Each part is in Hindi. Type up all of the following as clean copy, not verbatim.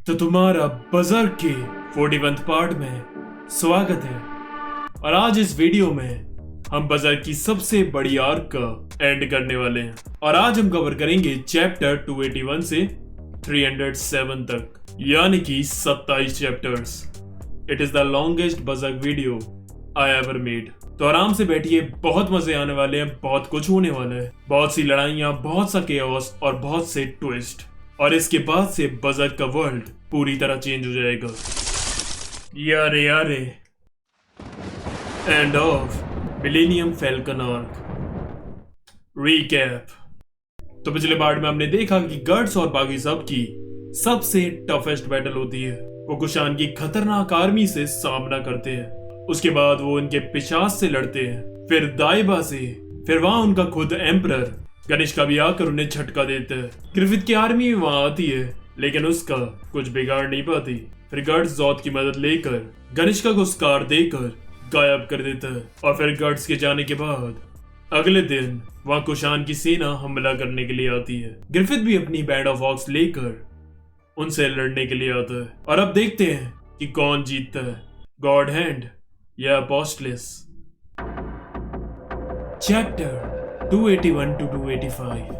तो तुम्हारा बजर्ग के 41th पार्ट में स्वागत है। और आज इस वीडियो में हम बजर्ग की सबसे बड़ी आर्क का एंड करने वाले हैं। और आज हम कवर करेंगे चैप्टर 281 से 307 तक, यानी कि 27 chapters. It is the longest बजर्ग वीडियो आई एवर मेड। तो आराम से बैठिए, बहुत मजे आने वाले हैं, बहुत कुछ होने वाला है, बहुत सी लड़ाइयां, बहुत सा केओस और बहुत से ट्विस्ट। और इसके बाद से बजर्ग का वर्ल्ड पूरी तरह चेंज हो जाएगा। यारे यारे end of millennium falcon arc recap. तो पिछले पार्ट में हमने देखा कि गर्ड्स और बाकी सब की सबसे टफेस्ट बैटल होती है। वो कुशान की खतरनाक आर्मी से सामना करते हैं, उसके बाद वो उनके पिशाच से लड़ते हैं, फिर दाइबा से, फिर वहां उनका खुद एम्परर गणेश का भी आकर उन्हें झटका देता है। ग्रिफिथ की आर्मी भी वहां आती है, लेकिन उसका कुछ बिगाड़ नहीं पाती। फिर गर्ड्स जोथ की मदद लेकर गणेश को स्कार देकर गायब कर देता है। और फिर गर्ड्स के जाने के बाद अगले दिन वहां कुशान की सेना हमला करने के लिए आती है। ग्रिफिथ भी अपनी बैंड ऑफ हॉक्स लेकर उनसे लड़ने के लिए आता है। और अब देखते हैं कि कौन जीतता है, गॉड हैंड या अपोस्टलिस। Chapter 281 to 285।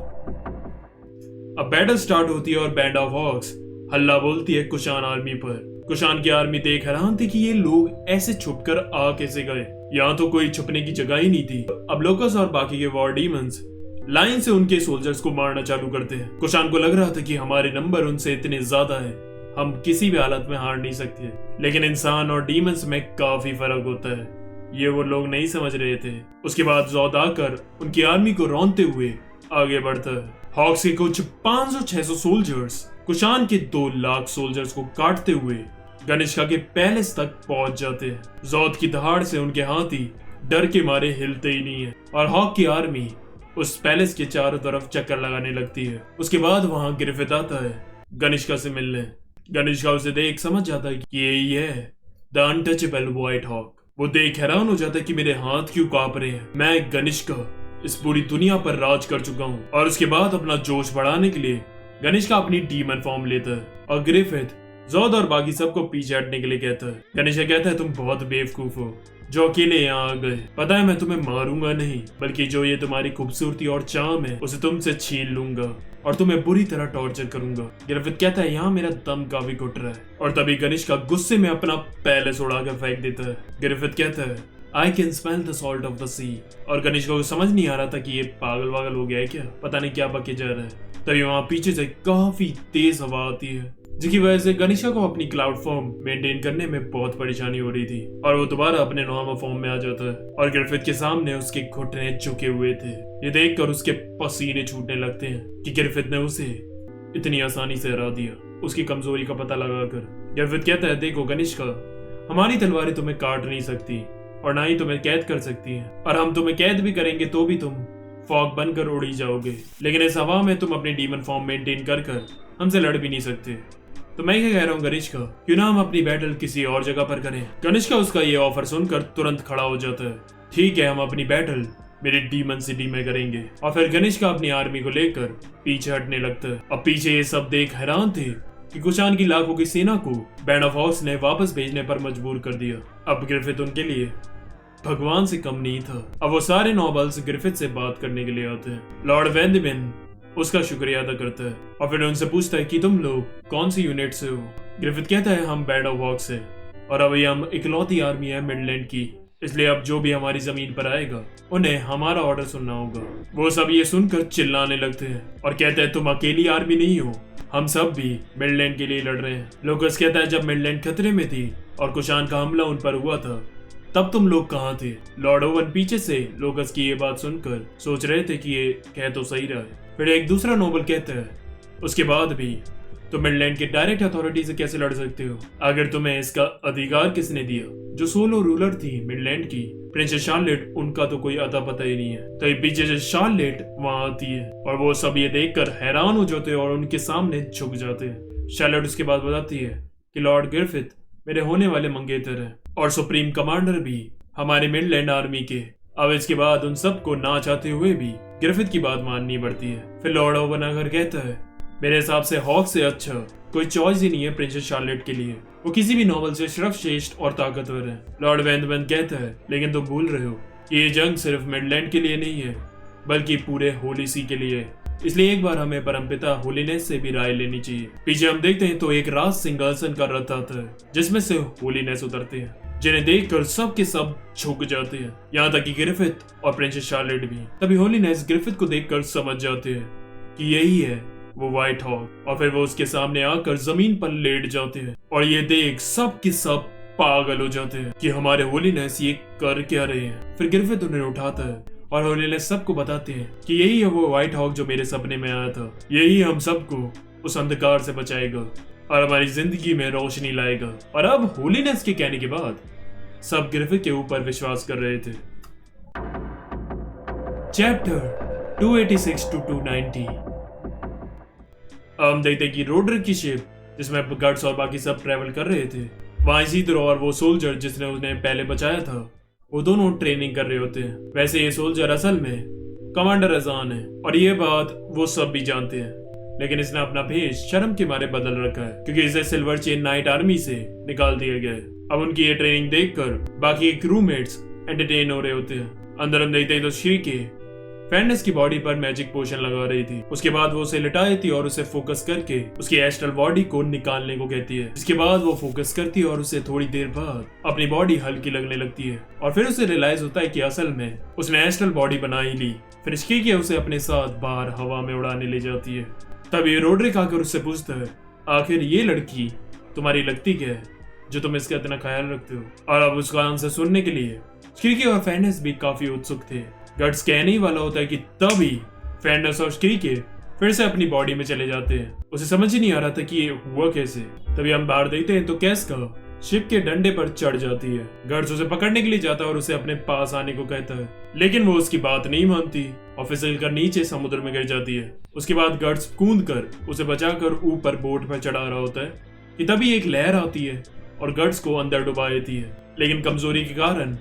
अब बैटल स्टार्ट होती है और बैंड ऑफ हॉक्स हल्ला बोलती है कुशान आर्मी पर। कुशान की आर्मी देख हैरान थी कि ये लोग ऐसे छुपकर आ कैसे गए, यहाँ तो कोई छुपने की जगह ही नहीं थी। अब लोकस और बाकी के वॉर डीमंस लाइन से उनके सोल्जर्स को मारना चालू करते हैं। कुशान को लग रहा था कि हमारे नंबर उनसे इतने ज्यादा है, हम किसी भी हालत में हार नहीं सकते। लेकिन इंसान और डीमंस में काफी फर्क होता है, ये वो लोग नहीं समझ रहे थे। उसके बाद जोथ आकर उनकी आर्मी को रौंदते हुए आगे बढ़ता है। हॉक्स के कुछ 500-600 सोल्जर्स कुशान के 2 लाख सोल्जर्स को काटते हुए गणेशका के पैलेस तक पहुंच जाते हैं। जोथ की दहाड़ से उनके हाथी डर के मारे हिलते ही नहीं है और हॉक की आर्मी उस पैलेस के चारों तरफ चक्कर लगाने लगती है। उसके बाद वहां ग्रिफिथ आता है गणेशका से मिलने। गणेशका उसे देख समझ जाता है कि यही है द अनटचेबल व्हाइट हॉक। वो देख हैरान हो जाता है कि मेरे हाथ क्यों कांप रहे हैं, मैं गणेशका इस पूरी दुनिया पर राज कर चुका हूँ। और उसके बाद अपना जोश बढ़ाने के लिए गणेशका अपनी डीमन फॉर्म लेता है और ग्रिफिथ, जोथ और बाकी सबको पीछे हटने के लिए कहता है। गणेशका कहता है तुम बहुत बेवकूफ हो जो अकेले यहाँ आ गए। पता है मैं तुम्हें मारूंगा नहीं, बल्कि जो ये तुम्हारी खूबसूरती और चाम है उसे तुमसे छीन लूंगा और तुम्हें बुरी तरह टॉर्चर करूंगा। ग्रिफिथ कहता है यहाँ मेरा दम काफी घुट रहा है। और तभी गणेशका गुस्से में अपना पैलेस उड़ाकर फेंक देता है। ग्रिफिथ कहता है I can smell the salt of the sea. और गणेशका को समझ नहीं आ रहा था कि ये पागल वागल हो गया है क्या, पता नहीं क्या बके जा रहा है। तभी वहां पीछे से काफी तेज हवा आती है, जिसकी वजह से गणेशका को अपनी क्लाउड फॉर्म मेंटेन करने में बहुत परेशानी हो रही थी और वो दोबारा अपने नॉर्मल फॉर्म में आ जाता है। और ग्रिफिथ के सामने उसके घुटने झुके हुए थे। ये देखकर उसके पसीने छूटने लगते हैं कि ग्रिफिथ ने उसे इतनी आसानी से हरा दिया, उसकी कमजोरी का पता लगाकर। ग्रिफिथ कहता है देखो गणेशका, हमारी तलवारें तुम्हें काट नहीं सकती और ना ही तुम्हें कैद कर सकती हैं, और हम तुम्हें कैद भी करेंगे तो भी तुम फॉग बनकर उड़ी जाओगे। लेकिन इस हवा में तुम अपनी डीमन फॉर्म मेंटेन कर हमसे लड़ भी नहीं सकते। तो मैं क्या कह रहा हूँ गणेशका, क्यों ना हम अपनी बैटल किसी और जगह पर करें। गणेशका उसका ये ऑफर सुनकर तुरंत खड़ा हो जाता है। ठीक है, हम अपनी बैटल मेरे डीमन सिटी में करेंगे। और फिर गणेशका अपनी आर्मी को लेकर पीछे हटने लगता है। अब पीछे ये सब देख हैरान थे कि कुशान की लाखों की सेना को बैंड ऑफ हॉक्स ने वापस भेजने पर मजबूर कर दिया। अब ग्रिफिथ उनके लिए भगवान से कम नहीं था। अब वो सारे नॉबल्स ग्रिफिथ से बात करने के लिए आते हैं। लॉर्ड वेंदिबिन उसका शुक्रिया अदा करता है और फिर उनसे पूछता है कि तुम लोग कौन सी यूनिट से हो। ग्रिफिथ कहता है हम बैंड ऑफ हॉक्स से, और अभी हम इकलौती आर्मी है मिडलैंड की, इसलिए अब जो भी हमारी जमीन पर आएगा उन्हें हमारा ऑर्डर सुनना होगा। वो सब ये सुनकर चिल्लाने लगते हैं और कहते हैं तुम अकेली आर्मी नहीं हो, हम सब भी मिडलैंड के लिए लड़ रहे हैं। लोकस कहता है जब मिडलैंड खतरे में थी और कुशान का हमला उन पर हुआ था तब तुम लोग कहाँ थे। लॉर्ड ओवन पीछे से लोकस की ये बात सुनकर सोच रहे थे कि ये कह तो सही रहा है। फिर एक दूसरा नोबल कहता है उसके बाद भी तुम मिडलैंड के डायरेक्ट अथॉरिटी से कैसे लड़ सकते हो, अगर तुम्हें इसका अधिकार किसने दिया। जो सोलो रूलर थी मिडलैंड की प्रिंसेस शार्लेट, उनका तो कोई अता पता ही नहीं है। तो ये पीछे से शार्लेट वहां आती है और वो सब ये देखकर हैरान हो जाते हैं और उनके सामने झुक जाते हैं। शार्लेट उसके बाद बताती है कि लॉर्ड ग्रिफिथ मेरे होने वाले मंगेतर है और सुप्रीम कमांडर भी हमारे मिडलैंड आर्मी के। अब इसके बाद उन सबको ना चाहते हुए भी ग्रिफिथ की बात माननी पड़ती है। फिर लॉर्ड ओवन आकर कहता है मेरे हिसाब से हॉक से अच्छा कोई चॉइस ही नहीं है प्रिंसेस शार्लेट के लिए। वो किसी भी नॉवल से सर्वश्रेष्ठ और ताकतवर है। लॉर्ड वेंथमन कहता है, लेकिन तुम भूल रहे हो कि ये जंग सिर्फ मिडलैंड के लिए नहीं है बल्कि पूरे होली सी के लिए। इसलिए एक बार हमें परमपिता होलीनेस से भी राय लेनी चाहिए। पीछे हम देखते हैं तो एक राज सिंहासन का रथ आता है जिसमें से होलीनेस उतरते हैं, जिन्हें देखकर सब के सब झुक जाते हैं, यहाँ तक कि ग्रिफिथ और प्रिंसेस शार्लेट भी। तभी होलीनेस ग्रिफिथ को देखकर समझ जाते हैं कि यही है वो व्हाइट हॉग, और फिर वो उसके सामने आकर जमीन पर लेट जाते हैं और ये देख सब के सब पागल हो जाते हैं कि हमारे होलीनेस ये कर क्या रहे हैं। फिर ग्रिफिथ उन्हें उठाता है और होलीनेस सबको बताते हैं कि यही है वो व्हाइट हॉग जो मेरे सपने में आया था, यही हम सबको उस अंधकार से बचाएगा और हमारी जिंदगी में रोशनी लाएगा। और अब होलीनेस के कहने के बाद सब ग्रिफिथ के ऊपर विश्वास कर रहे थे। Chapter 286 to 290। हम देखते कि रोड्रिक की शिप जिसमें गट्स और बाकी सब ट्रेवल कर रहे थे, वहां इसीदरो और वो सोल्जर जिसने उन्हें पहले बचाया था, वो दोनों ट्रेनिंग कर रहे होते हैं। वैसे ये सोल्जर असल में कमांडर अजान है और ये बात वो सब भी जानते हैं, लेकिन इसने अपना भेष शर्म के मारे बदल रखा है क्योंकि इसे सिल्वर चेन नाइट आर्मी से निकाल दिया गया है। अब उनकी ये ट्रेनिंग देखकर बाकी क्रूमेट्स एंटरटेन हो रहे होते हैं। अंदर हम देखते हैं तो शीके फेंडिस की बॉडी पर मैजिक पोशन लगा रही थी। उसके बाद वो उसे लिटाई थी और उसे फोकस करके उसकी एस्ट्रल बॉडी को निकालने को कहती है। इसके बाद वो फोकस करती है और उसे थोड़ी देर बाद अपनी बॉडी हल्की लगने लगती है और फिर उसे रियलाइज होता है कि असल में उसने एस्ट्रल बॉडी बना ही ली। फिर शीके उसे अपने साथ बाहर हवा में उड़ाने ले जाती है। तभी रोड्रिक आकर उससे पूछता है, आखिर ये लड़की तुम्हारी लगती क्या है जो तुम इसका इतना ख्याल रखते हो? और अब उसका आंसर सुनने के लिए शीके और फेंडिस भी काफी उत्सुक थे। गट्स कहने ही वाला होता है कि तभी फेंडिस और शीके फिर से अपनी बॉडी में चले जाते हैं। उसे समझ ही नहीं आ रहा था कि ये हुआ कैसे। तभी हम बाहर देखते हैं तो कैस्का शिप के डंडे पर चढ़ जाती है। गट्स उसे पकड़ने के लिए जाता है और उसे अपने पास आने को कहता है, लेकिन वो उसकी बात नहीं मानती और फिसल कर नीचे समुद्र में गिर जाती है। उसके बाद गट्स कूद कर उसे बचाकर ऊपर बोट पर चढ़ा रहा होता है कि तभी एक लहर आती है और गट्स को अंदर डुबा देती है, लेकिन कमजोरी के कारण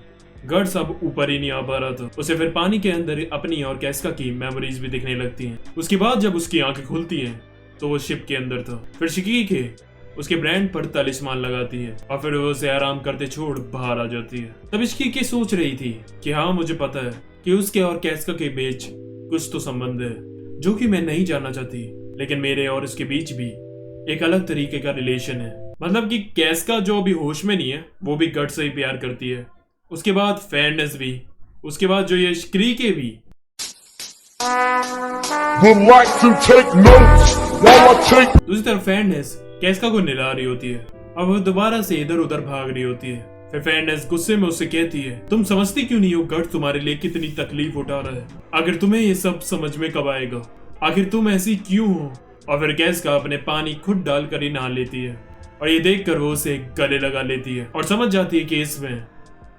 गट्स अब ऊपर ही नहीं आ पा रहा था। उसे फिर पानी के अंदर अपनी और कैस्का की मेमोरीज भी दिखने लगती हैं। उसके बाद जब उसकी आंखें खुलती हैं तो वो शिप के अंदर था। फिर शीके उसके ब्रांड पर तलिस्मान लगाती है और फिर वो उसे आराम करते छोड़ बाहर आ जाती है। तब शीके सोच रही थी कि हाँ, मुझे पता है कि उसके और कैस्का के बीच कुछ तो संबंध है जो कि मैं नहीं जानना चाहती, लेकिन मेरे और उसके बीच भी एक अलग तरीके का रिलेशन है। मतलब कि कैस्का जो अभी होश में नहीं है वो भी गट्स से ही प्यार करती है, उसके बाद फेंडिस भी, उसके बाद जो ये शीके भी। दूसरी तरफ फेंडिस कैस्का को निला रही होती है और वो दोबारा से इधर उधर भाग रही होती है। फिर फेंडिस गुस्से में उससे कहती है, तुम समझती क्यों नहीं हो गट्स तुम्हारे लिए कितनी तकलीफ उठा रहा है? आखिर तुम्हें ये सब समझ में कब आएगा? आखिर तुम ऐसी क्यों हो? और फिर कैस्का अपने पानी खुद डालकर ही नहा लेती है और ये देखकर वो उसे गले लगा लेती है और समझ जाती है कि इसमें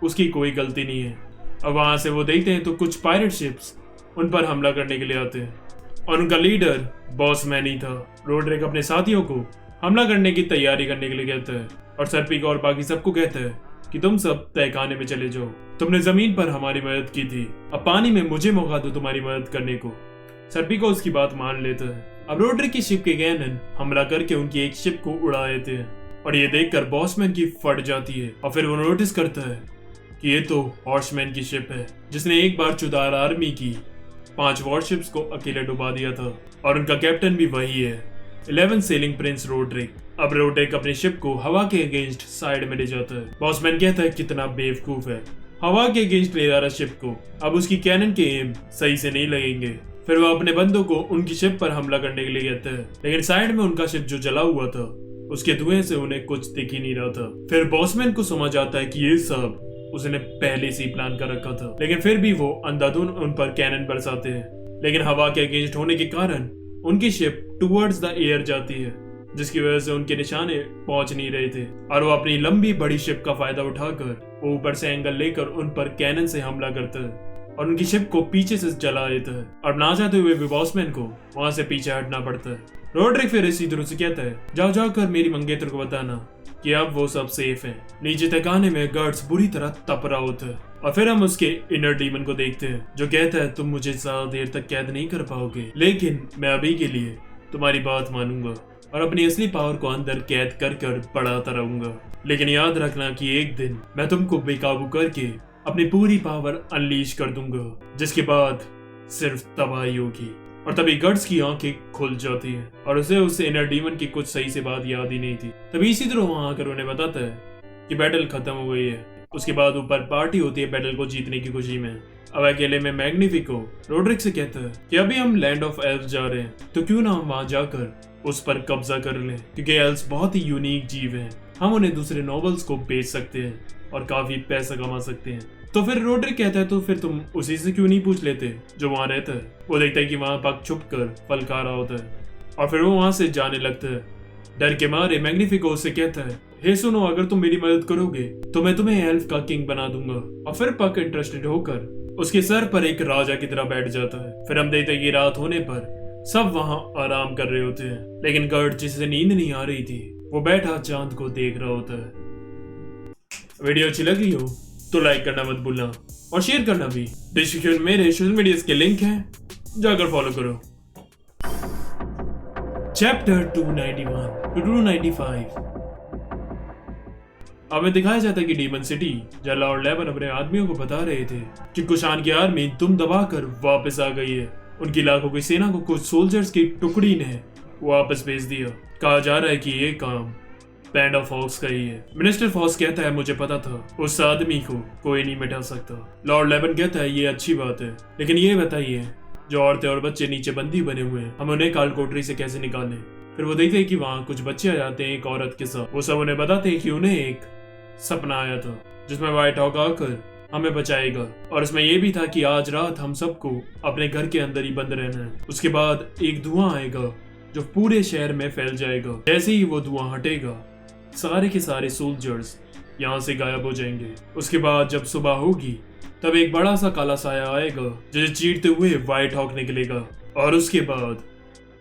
उसकी कोई गलती नहीं है। अब वहां से वो देखते हैं तो कुछ पायरेट शिप्स उन पर हमला करने के लिए आते हैं और उनका लीडर बॉसमैन ही था। रोड्रिक अपने साथियों को हमला करने की तैयारी करने के लिए कहता है और सर्पिका और बाकी सबको कहता है कि तुम सब तहखाने में चले जाओ, तुमने जमीन पर हमारी मदद की थी, अब पानी में मुझे मौका दो तुम्हारी मदद करने को। सर्पिका उसकी बात मान लेता है। अब रोड्रिक की शिप के कैनन हमला करके उनकी एक शिप को उड़ा देते हैं और ये देखकर बॉसमैन की फट जाती है और फिर वो नोटिस करता है कि ये तो हॉर्समैन की शिप है जिसने एक बार चुदार आर्मी की 5 वॉरशिप्स को अकेले डुबा दिया था और उनका कैप्टन भी वही है, 11 सेलिंग प्रिंस रोड्रिक। अब रोड्रिक अपनी शिप को हवा के अगेंस्ट साइड में ले जाता है। बॉसमैन कहता है कितना बेवकूफ है, हवा के अगेंस्ट ले जा रहा शिप को, अब उसकी कैनन के एम सही से नहीं लगेंगे। फिर वो अपने बंदों को उनकी शिप पर हमला करने के लिए कहता है, लेकिन साइड में उनका शिप जो जला हुआ था उसके धुएं से उन्हें कुछ दिख ही नहीं रहा था। फिर बॉसमैन को समझ आता है कि ये सब उसने पहले से ही प्लान कर रखा था, लेकिन फिर भी वो अंधाधुन उन पर कैनन बरसाते हैं, लेकिन हवा के अगेंस्ट होने के कारण उनकी शिप टुवर्ड्स द एयर जाती है जिसकी वजह से उनके निशाने पहुंच नहीं रहे थे और वो अपनी लंबी बड़ी शिप का फायदा उठाकर वो ऊपर से एंगल लेकर उन पर कैनन से हमला करता है और उनकी शिप को पीछे से जला देता है और ना चाहते हुए भी बॉसमैन को वहां से पीछे हटना पड़ता है। रोड्रिक फिर इसी तरह से कहता है, जाओ जाकर मेरी मंगेतर को बताना कि अब वो सब सेफ है। नीचे तहखाने में गट्स बुरी तरह तप रहा होता है और फिर हम उसके इनर डीमन को देखते हैं जो कहता है, तुम मुझे ज्यादा देर तक कैद नहीं कर पाओगे, लेकिन मैं अभी के लिए तुम्हारी बात मानूंगा। और अपनी असली पावर को अंदर कैद कर कर बढ़ाता रहूंगा। लेकिन याद रखना कि एक दिन मैं तुमको बेकाबू करके अपनी पूरी पावर अनलीश कर दूंगा, जिसके बाद सिर्फ तबाही होगी। और तभी गट्स की आंखें खुल जाती है और उसे उस इनर डीमन की कुछ सही से बात याद ही नहीं थी। तभी इसी तरह वहां आकर उन्हें बताता है कि बैटल खत्म हो गई है। उसके बाद ऊपर पार्टी होती है बैटल को जीतने की खुशी में। अब अकेले में मैग्निफिको रोड्रिक से कहता है कि अभी हम लैंड ऑफ एल्फ जा रहे हैं, तो क्यों ना हम वहां जाकर उस पर कब्जा कर लें, क्योंकि एल्फ्स बहुत ही यूनिक जीव हैं। हम उन्हें दूसरे नॉवेल्स को बेच सकते हैं और काफी पैसा कमा सकते हैं। तो फिर रोड्रिक कहता है तो फिर तुम उसी से क्यों नहीं पूछ लेते जो वहां रहता है। वो देखता है कि वहां पग छुप कर फल खा रहा होता है और फिर वो वहां से जाने लगता है। डर के मारे मैग्निफिको उससे कहता है, हे सुनो, अगर तुम मेरी मदद करोगे तो मैं तुम्हें एल्फ का किंग बना दूंगा। और फिर पग इंटरेस्टेड होकर उसके सर पर एक राजा की तरह बैठ जाता है। फिर हम देखते हैं कि रात होने पर सब वहां आराम कर रहे होते हैं, लेकिन गर्ड जिसे नींद नहीं आ रही थी वो बैठा चांद को देख रहा होता है। वीडियो अच्छी लगी हो तो लाइक करना मत भूलना और शेयर करना भी। डिस्क्रिप्शन में मेरे सोशल मीडिया के लिंक हैं, जाकर फॉलो करो। Chapter 291 to 295। हमें दिखाया जाता है कि डीमन सिटी जला और लेवन अपने आदमियों को बता रहे थे कि कुशान की आर्मी तुम दबाकर वापस आ गई है। उनकी लाखों की सेना को कुछ सोल्जर्स की टुकड़ी ने वापस भेज दिया। कहा जा रहा है कि ये काम बैंड ऑफ हॉक्स का ही है। मिनिस्टर फॉक्स कहता है, मुझे पता था उस आदमी को कोई नहीं मिटा सकता। लॉर्ड लेवन कहता है, ये अच्छी बात है, लेकिन ये बताइए जो औरतें और बच्चे नीचे बंदी बने हुए हैं, हम उन्हें काल कोठरी से कैसे निकालें। फिर वो देखते हैं कि वहाँ कुछ बच्चे आ जाते हैं एक औरत के साथ। वो सब उन्हें बताते हैं कि उन्हें एक सपना आया था जिसमें व्हाइट हॉक आकर हमें बचाएगा, और उसमें यह भी था कि आज रात हम सबको अपने घर के अंदर ही बंद रहना है। उसके बाद एक धुआं आएगा जो पूरे शहर में फैल जाएगा। जैसे ही वो धुआं हटेगा सारे के सारे सोल्जर्स यहाँ से गायब हो जाएंगे। उसके बाद जब सुबह होगी तब एक बड़ा सा काला साया आएगा जिसे चीरते हुए व्हाइट हॉक निकलेगा, और उसके बाद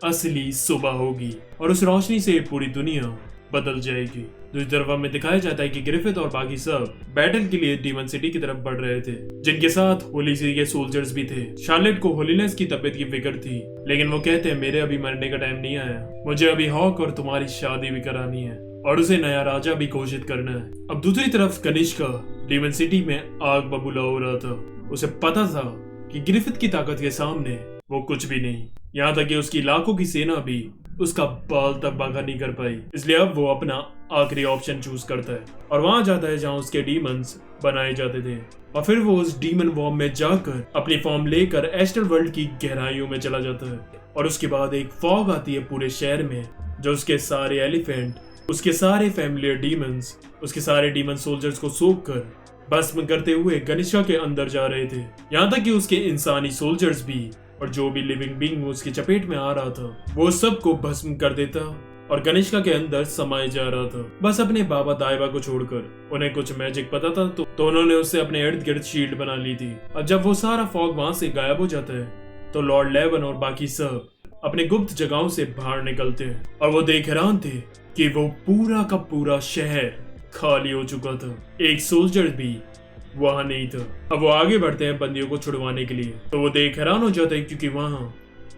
असली सुबह होगी और उस रोशनी से पूरी दुनिया बदल जाएगी। दूसरी तरफ हमें दिखाया जाता है कि ग्रिफिथ और बाकी सब बैटल के लिए डीमन सिटी की तरफ बढ़ रहे थे, जिनके साथ होली सिटी के सोल्जर्स भी थे। शार्लेट को होलीनेस की तबीयत की फिक्र थी, लेकिन वो कहते हैं मेरे अभी मरने का टाइम नहीं आया, मुझे अभी हॉक और तुम्हारी शादी भी करानी है और उसे नया राजा भी घोषित करना है। अब दूसरी तरफ कनिष्का डीमन सिटी में आग बबूला हो रहा था। उसे पता था कि ग्रिफिथ की ताकत के सामने वो कुछ भी नहीं, यहाँ तक कि उसकी लाखों की सेना भी उसका बाल तक बागा नहीं कर पाई। इसलिए अब वो अपना आखिरी ऑप्शन चूज करता है और वहां जाता है जहां उसके डीमंस बनाए जाते थे, और फिर वो उस डीमन वॉर्म में जाकर अपनी फॉर्म लेकर एस्ट्रल वर्ल्ड की गहराइयों में चला जाता है। और उसके बाद एक फॉग आती है पूरे शहर में, जो उसके सारे एलिफेंट, उसके सारे फैमिलियर डीमंस, उसके सारे डीमन सोल्जर्स को सोख कर भस्म करते हुए गनिशा के अंदर जा रहे थे। यहाँ तक कि उसके इंसानी सोल्जर्स भी और जो भी लिविंग बीइंग उसकी चपेट में आ रहा था वो सबको भस्म कर देता और गनिष्का के अंदर समाये जा रहा था, बस अपने बाबा दाइबा को छोड़कर। उन्हें कुछ मैजिक पता था तो उन्होंने उससे अपने इर्द गिर्द शील्ड बना ली थी। अब जब वो सारा फॉग वहां से गायब हो जाता है तो लॉर्ड लेवन और बाकी सब अपने गुप्त जगहों से बाहर निकलते हैं, और वो देख हैरान थे कि वो पूरा का पूरा शहर खाली हो चुका था। एक सोल्जर भी वहां नहीं था। अब वो आगे बढ़ते हैं बंदियों को छुड़वाने के लिए, तो वो देख हैरान हो जाते हैं क्योंकि वहां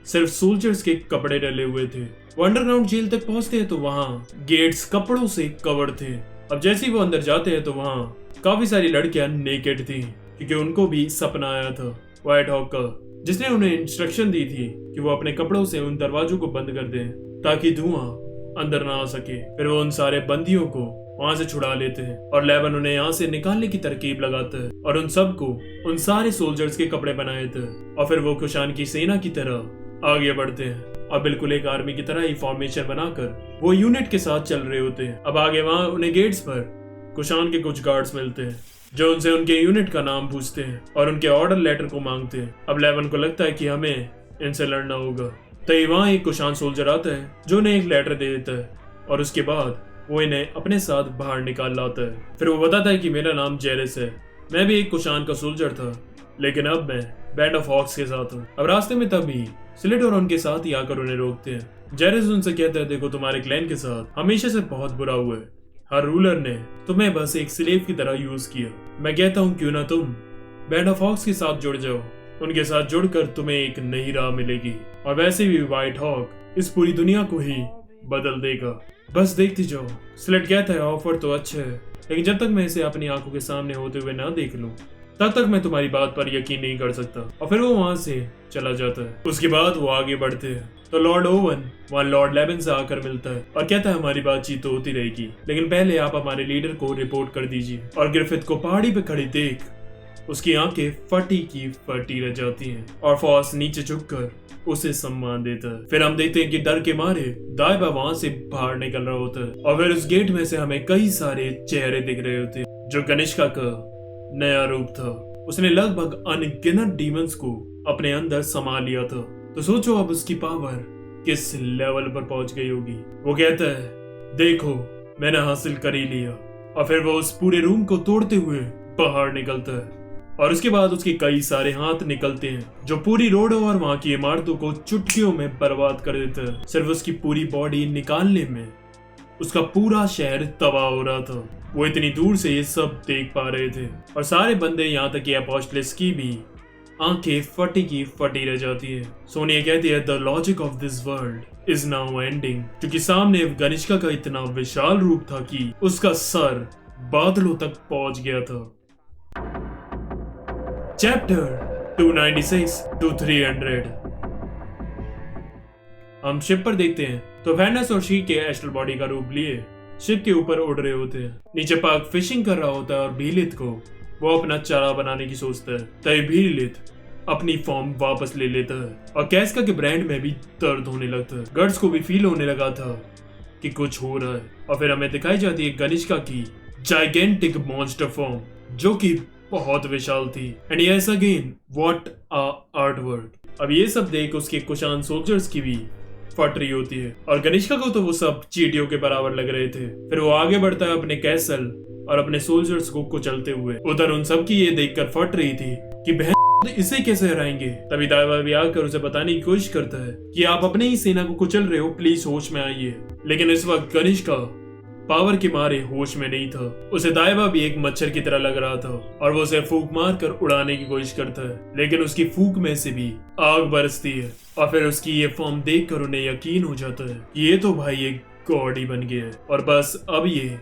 सिर्फ सोल्जर्स के कपड़े डले हुए थे। वो अंडरग्राउंड जेल तक पहुंचते हैं तो वहां गेट्स कपड़ों से कवर्ड थे। अब जैसे ही वो अंदर जाते हैं तो वहां काफी सारी लड़कियां नेकेड थी, क्योंकि उनको भी सपना आया था व्हाइट हॉक का, जिसने उन्हें इंस्ट्रक्शन दी थी कि वो अपने कपड़ों से उन दरवाजों को बंद कर दें ताकि धुआं अंदर ना आ सके। फिर वो उन सारे बंदियों को वहां से छुड़ा लेते हैं और लेवन उन्हें यहाँ से निकालने की तरकीब लगाता है और उन सबको उन सारे सोल्जर्स के कपड़े बनाए थे, और फिर वो कुशान की सेना की तरह आगे बढ़ते हैं और बिल्कुल एक आर्मी की तरह ही फॉर्मेशन बनाकर वो यूनिट के साथ चल रहे होते हैं। अब आगे वहां उन्हें गेट्स पर कुशान के कुछ गार्ड्स मिलते हैं जो उनसे उनके यूनिट का नाम पूछते हैं और उनके ऑर्डर लेटर को मांगते हैं। अब लेवन को लगता है कि हमें इनसे लड़ना होगा, तभी वहां एक कुशान सोल्जर आता है जो उन्हें एक लेटर दे देता है और उसके बाद वो इन्हें अपने साथ बाहर निकाल लाता है। फिर वो बताता है कि मेरा नाम जेरिस है, मैं भी एक कुशान का सोल्जर था, लेकिन अब मैं बैंड ऑफ हॉक्स के साथ हूँ। अब रास्ते में तभी स्लिट और उनके साथ ही आकर उन्हें रोकते हैं। जेरिस उनसे कहता है, देखो तुम्हारे क्लैन के साथ हमेशा से बहुत बुरा हुआ है, हर रूलर ने तुम्हें बस एक स्लेव की तरह यूज किया। मैं कहता हूँ क्यों ना तुम बैंड ऑफ हॉक्स के साथ जुड़ जाओ, उनके साथ जुड़कर तुम्हें एक नई राह मिलेगी, और वैसे भी व्हाइट हॉक इस पूरी दुनिया को ही बदल देगा। बस देखती जाओ। स्लेट कहता है ऑफर तो अच्छा है, लेकिन जब तक मैं इसे अपनी आंखों के सामने होते हुए ना देख लूं तब तक मैं तुम्हारी बात पर यकीन नहीं कर सकता। और फिर वो वहां से चला जाता है। उसके बाद वो आगे बढ़ते हैं तो लॉर्ड ओवन वहाँ लॉर्ड लेवन से आकर मिलता है और कहता है हमारी बातचीत तो होती रहेगी, लेकिन पहले आप हमारे लीडर को रिपोर्ट कर दीजिए। और ग्रिफिथ को पहाड़ी पे खड़ी देख उसकी आंखें फटी की फटी रह जाती हैं और फॉस नीचे झुककर उसे सम्मान देता है। फिर हम देखते हैं कि डर के मारे दाइबा वहां से बाहर निकल रहा होता है और फिर उस गेट में से हमें कई सारे चेहरे दिख रहे होते हैं जो कनिष्का का नया रूप था। उसने लगभग अनगिनत डीमंस को अपने अंदर समा लिया था। तो सोचो अब उसकी पावर किस लेवल पर पहुंच गई होगी। वो कहता है देखो मैंने हासिल कर ही लिया। और फिर वो उस पूरे रूम को तोड़ते हुए बाहर निकलता है और उसके बाद उसके कई सारे हाथ निकलते हैं जो पूरी रोडों और वहां की इमारतों को चुटकियों में बर्बाद कर देते हैं। सिर्फ उसकी पूरी बॉडी निकालने में उसका पूरा शहर तबाह हो रहा था। वो इतनी दूर से ये सब देख पा रहे थे और सारे बंदे यहाँ तक कि अपोस्टलिस की भी आंखें फटी की फटी रह जाती है। सोनिया कहती है the logic of this world is now ending, क्योंकि सामने कनिष्का का इतना विशाल रूप था कि उसका सर बादलों तक पहुंच गया था। Chapter 296 to 300। हम शिप पर देखते हैं तो वेनस और शी के एस्ट्रल बॉडी का रूप लिए शिप के ऊपर उड़ रहे होते हैं। नीचे पार्क फिशिंग कर रहा होता है और भीलित को वो अपना चारा बनाने की सोचता है। तभी भीलित अपनी फॉर्म वापस ले लेता है और कैस्का के ब्रांड में भी दर्द होने लगता है। गर्ड्स को भी फील होने लगा था कि कुछ हो रहा है। और फिर हमें दिखाई जाती है कनिष्का की जाइगेंटिक मॉन्स्टर फॉर्म जो कि बहुत विशाल थी। And yes again what a artwork. अब ये सब देख उसके कुशान सोल्जर्स की भी फट रही होती है और कनिष्का को तो वो सब चींटियों के बराबर लग रहे थे। फिर वो आगे बढ़ता है अपने कैसल और अपने सोल्जर्स को कुचलते हुए। उधर उन सब की ये देखकर फट रही थी कि बहन इसे कैसे हराएंगे। तभी दाइवा भी आकर उसे बताने की कोशिश करता है कि आप अपने ही सेना को कुचल रहे हो, प्लीज होश में आइए। लेकिन इस वक्त कनिष्का पावर के मारे होश में नहीं था। उसे दाइवा भी एक मच्छर की तरह लग रहा था और वो उसे फूंक मारकर उड़ाने की कोशिश करता है, लेकिन उसकी फूंक में से भी आग बरसती है। और फिर उसकी ये फॉर्म देखकर उन्हें यकीन हो जाता है कि ये तो भाई एक गॉड ही बन गया है और बस अब ये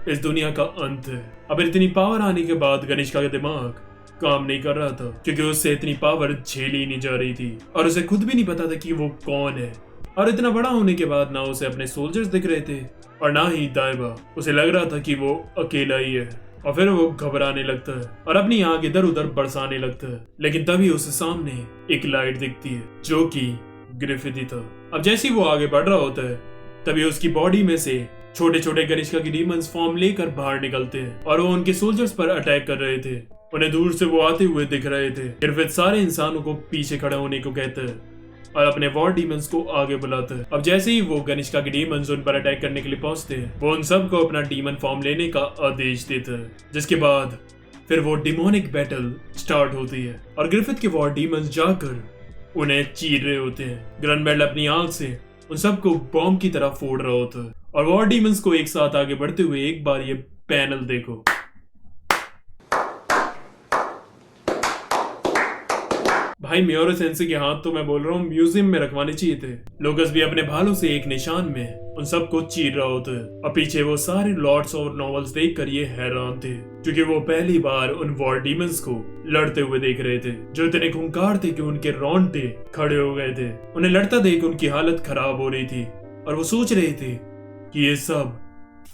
इस दुनिया का अंत है। अब इतनी पावर आने के बाद कनिष्का का दिमाग काम नहीं कर रहा था क्योंकि उससे इतनी पावर झेली नहीं जा रही थी और उसे खुद भी नहीं पता था कि वो कौन है। और इतना बड़ा होने के बाद ना उसे अपने सोल्जर्स दिख रहे थे और ना ही दाइवा। उसे लग रहा था कि वो अकेला ही है और फिर वो घबराने लगता है और अपनी आग इधर उधर बरसाने लगता है। लेकिन तभी उसे सामने एक लाइट दिखती है जो कि ग्रिफिथ ही था। अब जैसे ही वो आगे बढ़ रहा होता है तभी उसकी बॉडी में से छोटे छोटे कनिष्का की डीमंस फॉर्म लेकर बाहर निकलते हैं और वो उनके सोल्जर्स पर अटैक कर रहे थे। उन्हें दूर से वो आते हुए दिख रहे थे। ग्रिफिथ सारे इंसानों को पीछे खड़े होने को कहता है और अपने वॉर डीमंस को आगे बुलाता है। अब जैसे ही वो कनिष्का के डीमंस उन पर अटैक करने के लिए पहुंचते हैं वो उन सबको अपना डीमन फॉर्म लेने का आदेश देता है, जिसके बाद फिर वो डिमोनिक बैटल स्टार्ट होती है और ग्रिफिथ के वॉर डीमंस जाकर उन्हें चीर रहे होते हैं। ग्रनबेल्ट अपनी आंख से उन सबको बॉम्ब की तरह फोड़ रहा होता है और वॉर डीमंस को एक साथ आगे बढ़ते हुए एक बार ये पैनल देखो। भाई मियोरो सेंसे के हाथ तो मैं बोल रहा हूँ म्यूजियम में रखवाने चाहिए थे। लोकस भी अपने भालों से एक निशान में उन सबको चीर रहा होता है और पीछे वो सारे लॉर्ड्स और नॉवेल्स देखकर ये हैरान थे क्योंकि वो पहली बार उन वॉर डीमंस को लड़ते हुए देख रहे थे जो इतने खूंखार थे कि उनके रोंगटे खड़े हो गए थे। उन्हें लड़ता देख उनकी हालत खराब हो रही थी और वो सोच रहे थे कि ये सब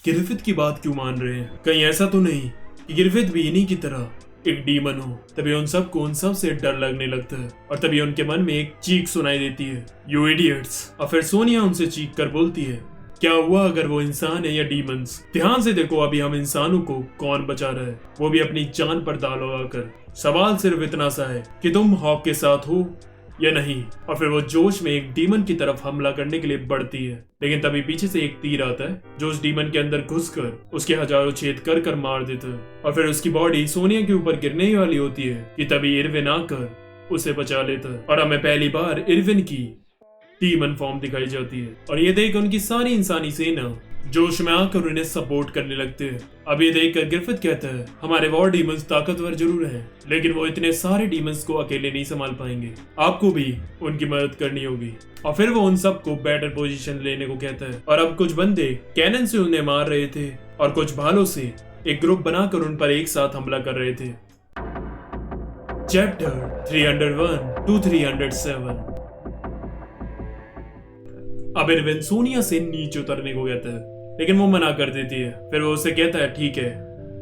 ग्रिफिथ की बात क्यों मान रहे हैं। कहीं ऐसा तो नहीं कि ग्रिफिथ भी इन्हीं की तरह एक डीमन हो। तभी उन सबको उन सब से डर लगने लगता है और तभी उनके मन में एक चीख सुनाई देती है, यू इडियट्स। और फिर सोनिया उनसे चीख कर बोलती है, क्या हुआ अगर वो इंसान है या डीमंस। ध्यान से देखो अभी हम इंसानों को कौन बचा रहा है, वो भी अपनी जान पर दाव लगाकर। सवाल सिर्फ इतना सा है कि तुम हॉक के साथ हो या नहीं। और फिर वो जोश में एक डीमन की तरफ हमला करने के लिए बढ़ती है, लेकिन तभी पीछे से एक तीर आता है जो उस डीमन के अंदर घुसकर उसके हजारों छेद कर कर मार देता है और फिर उसकी बॉडी सोनिया के ऊपर गिरने ही वाली होती है कि तभी इरविन आकर उसे बचा लेता है और हमें पहली बार इरविन की डीमन फॉर्म दिखाई जाती है और ये देख उनकी सारी इंसानी सेना जोश में आकर उन्हें सपोर्ट करने लगते हैं। अब ये देखकर ग्रिफिथ कहता है, हमारे वॉर डीमंस ताकतवर जरूर हैं, लेकिन वो इतने सारे डीमंस को अकेले नहीं संभाल पाएंगे, आपको भी उनकी मदद करनी होगी। और फिर वो उन सबको बेटर पोजीशन लेने को कहता है। और अब कुछ बंदे कैनन से उन्हें मार रहे थे और कुछ भालों से एक ग्रुप बनाकर उन पर एक साथ हमला कर रहे थे। Chapter 301 to 307। अब इरविन सोनिया से नीचे उतरने को कहता है, लेकिन वो मना कर देती है। फिर वो उसे कहता है, ठीक है,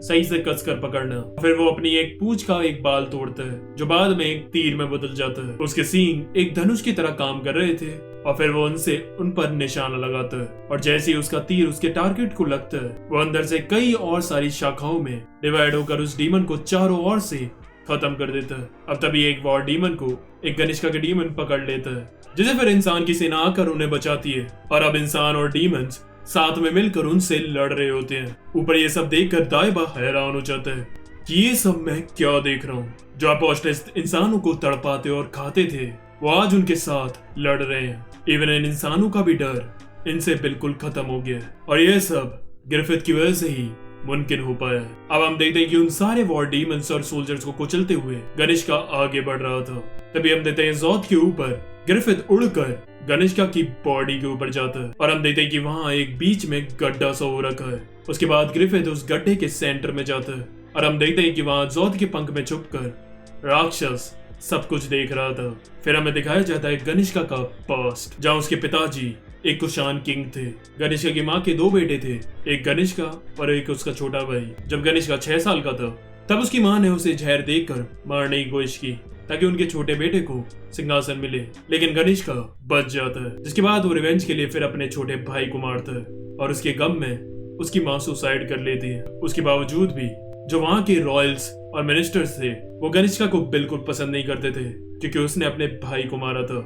सही से कसकर पकड़ना। फिर वो अपनी एक पूंछ का एक बाल तोड़ता है, जो बाद में एक तीर में बदल जाता है। उसके सींग एक धनुष की तरह काम कर रहे थे और फिर वो उन पर निशाना लगाता है। और जैसे ही उसका तीर उसके टारगेट को लगता है, वो अंदर से कई और सारी शाखाओं में डिवाइड होकर उस डीमन को चारों ओर से खत्म कर देता है। अब तभी एक वॉर डीमन को एक गनिष्का के डीमन पकड़ लेता है, जिसे फिर इंसान की सेना आकर उन्हें बचाती है। और अब इंसान और डीमंस साथ में मिलकर उनसे लड़ रहे होते हैं। ऊपर ये सब देखकर दाइबा हैरान हो जाता है कि ये सब मैं क्या देख रहा हूँ। जो अपोस्टलिस इंसानों को तड़पाते और खाते थे, वो आज उनके साथ लड़ रहे हैं। इवन इन इंसानों का भी डर इनसे बिल्कुल खत्म हो गया। और ये सब ग्रिफिथ की वजह से ही मुमकिन हो पाया। अब हम देखते हैं कि उन सारे वॉर डीमंस और सोल्जर्स को कुचलते हुए गनिष्का आगे बढ़ रहा था। तभी हम देखते हैं जोथ के ऊपर ग्रिफिथ उड़कर गनिष्का की बॉडी के ऊपर जाता है। और हम देखते हैं कि वहां एक बीच में गड्ढा सा हो रखा है। उसके बाद ग्रिफिथ उस गड्ढे के सेंटर में जाता है और हम देखते हैं कि वहां जोथ के पंख में छुपकर राक्षस सब कुछ देख रहा था। फिर हमें दिखाया जाता है गनिष्का का पास्ट, जहाँ उसके पिताजी एक कुशान किंग थे। गनिष्का की माँ के 2 बेटे थे, एक गनिष्का और एक उसका छोटा भाई। जब गनिष्का 6 साल का था, तब उसकी माँ ने उसे जहर देकर मारने की कोशिश की ताकि उनके छोटे बेटे को सिंहासन मिले, लेकिन गनिष्का बच जाता है। जिसके बाद वो रिवेंज के लिए फिर अपने छोटे भाई को मारता है और उसके गम में उसकी माँ सुसाइड कर लेती है। उसके बावजूद भी जो वहाँ के रॉयल्स और मिनिस्टर्स थे, वो गनिष्का को बिल्कुल पसंद नहीं करते थे, क्योंकि उसने अपने भाई को मारा था।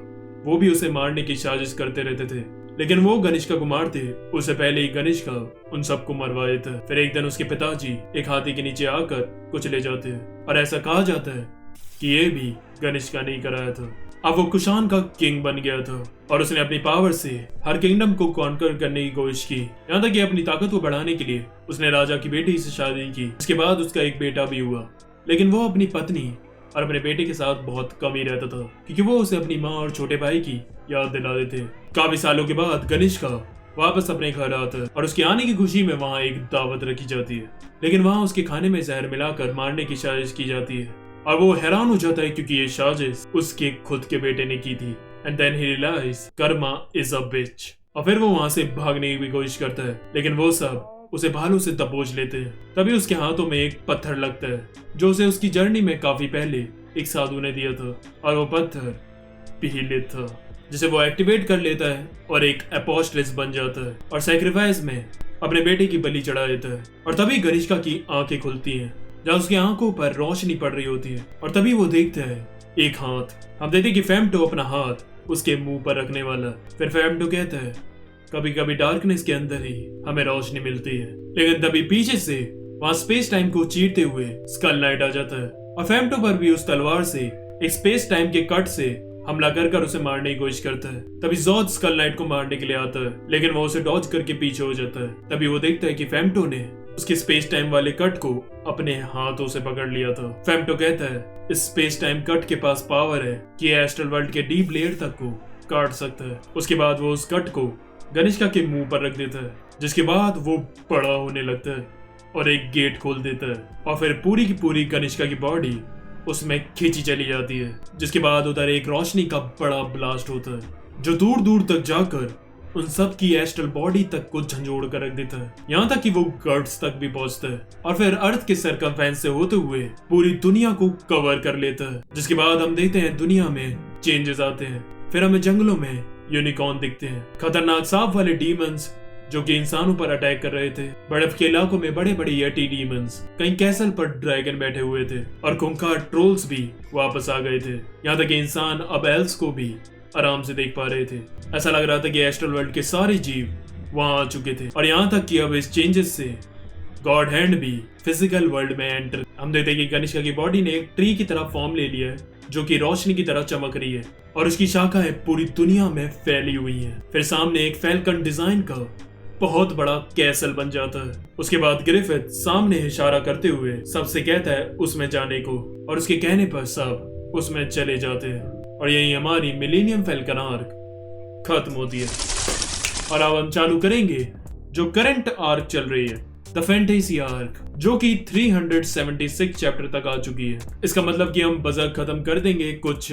वो भी उसे मारने की साजिश करते रहते थे, लेकिन वो गनिष्का को मारते उससे पहले ही गनिष्का उन सबको मरवा देता है। फिर एक दिन उसके पिताजी एक हाथी के नीचे आकर कुछ ले जाते हैं और ऐसा कहा जाता है कि ये भी गनिष्का नहीं कराया था। अब वो कुशान का किंग बन गया था और उसने अपनी पावर से हर किंगडम को कॉन्कर करने की कोशिश की। यहाँ तक कि अपनी ताकत को बढ़ाने के लिए उसने राजा की बेटी से शादी की। इसके बाद उसका एक बेटा भी हुआ, लेकिन वो अपनी पत्नी और अपने बेटे के साथ बहुत कम ही रहता था, क्योंकि वो उसे अपनी माँ और छोटे भाई की याद दिला देते। काफी सालों के बाद गनिष्का वापस अपने घर आता है और उसके आने की खुशी में वहाँ एक दावत रखी जाती है, लेकिन वहाँ उसके खाने में जहर मिलाकर मारने की साजिश की जाती है। और वो हैरान हो जाता है क्योंकि ये साजिश उसके खुद के बेटे ने की थी। And then he realize karma is a bitch. और फिर वो वहाँ से भागने की भी कोशिश करता है, लेकिन वो सब उसे भालू से दबोच लेते हैं। तभी उसके हाथों में एक पत्थर लगता है, जो उसे उसकी जर्नी में काफी पहले एक साधु ने दिया था। और वो पत्थर पीलित था, जिसे वो एक्टिवेट कर लेता है और एक अपोस्टलिस बन जाता है और सैक्रिफाइस में अपने बेटे की बलि चढ़ा देता है। और तभी गनिष्का की आंखें खुलती हैं, जहाँ उसकी आंखों पर रोशनी पड़ रही होती है। और तभी वो देखता है एक हाथ। हम देखते हैं कि फेम्टो अपना हाथ उसके मुंह पर रखने वाला। फिर फेम्टो कहता है, कभी कभी डार्कनेस के अंदर ही हमें रोशनी मिलती है। लेकिन तभी पीछे से वहाँ स्पेस टाइम को चीरते हुए स्कल नाइट आ जाता है और फेम्टो पर भी उस तलवार से एक स्पेस टाइम के कट से हमला कर उसे मारने की कोशिश करता है। तभी जोथ स्कल नाइट को मारने के लिए आता है, लेकिन वो उसे डॉज करके पीछे हो जाता है। तभी वो देखता है कि फेम्टो ने उसके स्पेस टाइम वाले कट को अपने हाथों से पकड़ लिया था। फेम्टो कहता है, इस स्पेस टाइम कट के पास पावर है कि एस्ट्रल वर्ल्ड के डीप लेयर तक को काट सकता है। उसके बाद वो उस कट को गनिष्का के मुंह पर रख देता है, जिसके बाद वो बड़ा होने लगता है और एक गेट खोल देता है। और फिर पूरी की पूरी गनिष्का की बॉडी उसमें खींची चली जाती है, जिसके बाद उधर एक रोशनी का बड़ा ब्लास्ट होता है, जो दूर दूर तक जाकर उन सब की एस्ट्रल बॉडी तक को झंझोड़ कर रख देता है, यहाँ तक कि वो गर्ड्स तक भी पहुंचता है और फिर अर्थ के सरकमफेरेंस से होते हुए पूरी दुनिया को कवर कर लेता है। जिसके बाद हम देखते हैं दुनिया में चेंजेस आते हैं। फिर हमें जंगलों में यूनिकॉर्न दिखते हैं, खतरनाक सांप वाले डीमंस जो कि इंसानों पर अटैक कर रहे थे। बर्फ के इलाकों में बड़े बड़े यटी डीमंस, कहीं कैसल पर ड्रैगन बैठे हुए थे और खूंखार ट्रोल्स भी वापस आ गए थे। यहाँ तक कि इंसान अब एल्स को भी आराम से देख पा रहे थे। ऐसा लग रहा था कि एस्ट्रल वर्ल्ड के सारे जीव वहां आ चुके थे। और यहाँ तक कि अब इस चेंजेस से गॉड हैंड भी फिजिकल वर्ल्ड में एंटर। हम देखते हैं कि गनिष्का की बॉडी ने एक ट्री की तरह फॉर्म ले लिया है, जो कि रोशनी की तरह चमक रही है और उसकी शाखाएं पूरी दुनिया में फैली हुई हैं। फिर सामने एक फैल्कन डिजाइन का बहुत बड़ा कैसल बन जाता है। उसके बाद ग्रिफिथ सामने इशारा करते हुए सबसे कहता है उसमें जाने को, और उसके कहने पर सब उसमें चले जाते हैं। और यही हमारी मिलेनियम फैल्कन आर्क खत्म होती है। और अब हम चालू करेंगे जो करंट आर्क चल रही है, द फैंटेसी आर्क, जो कि 376 चैप्टर तक आ चुकी है। इसका मतलब कि हम बजर खत्म कर देंगे कुछ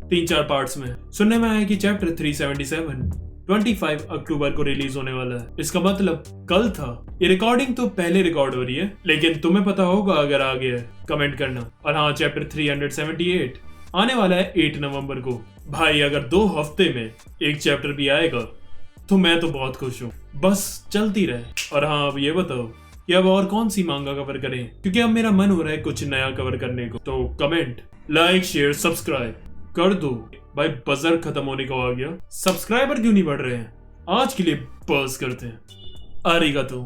3-4 पार्ट्स में। सुनने में आया कि चैप्टर 377 25 अक्टूबर को रिलीज होने वाला है। इसका मतलब कल था। ये रिकॉर्डिंग तो पहले रिकॉर्ड हो रही है, लेकिन तुम्हें पता होगा अगर आ गया है, कमेंट करना। और हाँ, चैप्टर 378 आने वाला है 8 नवंबर को। भाई अगर 2 हफ्ते में एक चैप्टर भी आएगा तो मैं तो बहुत खुश हूँ। बस चलती रहे। और हाँ, अब ये बताओ कि अब और कौन सी मांगा कवर करें, क्योंकि अब मेरा मन हो रहा है कुछ नया कवर करने को। तो कमेंट, लाइक, शेयर, सब्सक्राइब कर दो। भाई बजर खत्म होने को आ गया, सब्सक्राइबर क्यों नहीं बढ़ रहे हैं? आज के लिए बस करते हैं। आरिगातो।